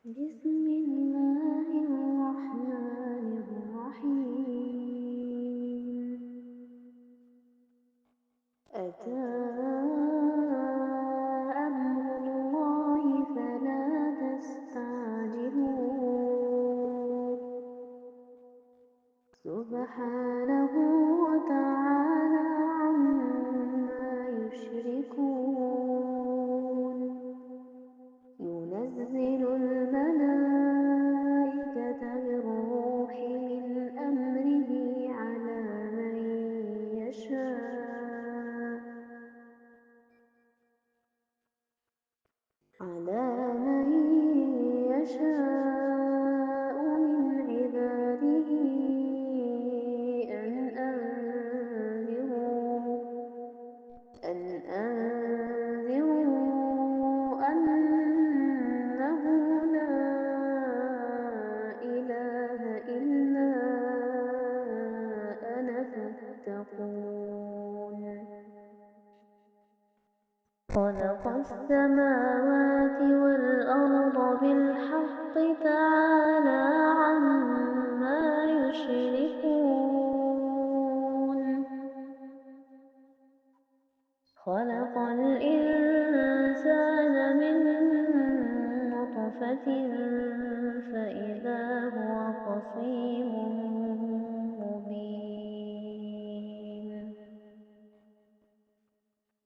بسم الله الرحمن الرحيم. أتى أمر الله فلا تستعجلوه سبحانه وتعالى عما يشركون. ينزل الملائكة بالروح من أمره على من يشاء من عباده أن أنذروا أنه لا إله إلا أنا فاتقون. خلق السماوات والأرض بالحق تعالى عما يشركون. خلق الإنسان من نطفة فإذا هو خصيم مبين.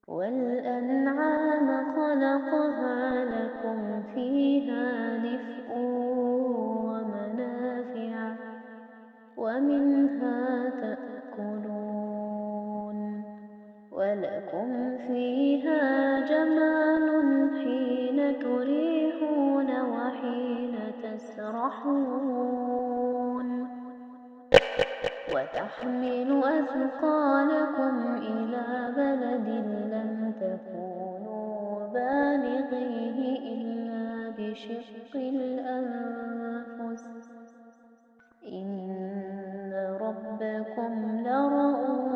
والأنعام خلقها لكم فيها دفء ومنافع ومنها تأكلون ولكم فيها جمال حين تريحون وحين تسرحون وتحمل أثقالكم إلى بلد لم تكونوا بالغيه إلا بشق الأنفس إن ربكم لرؤوف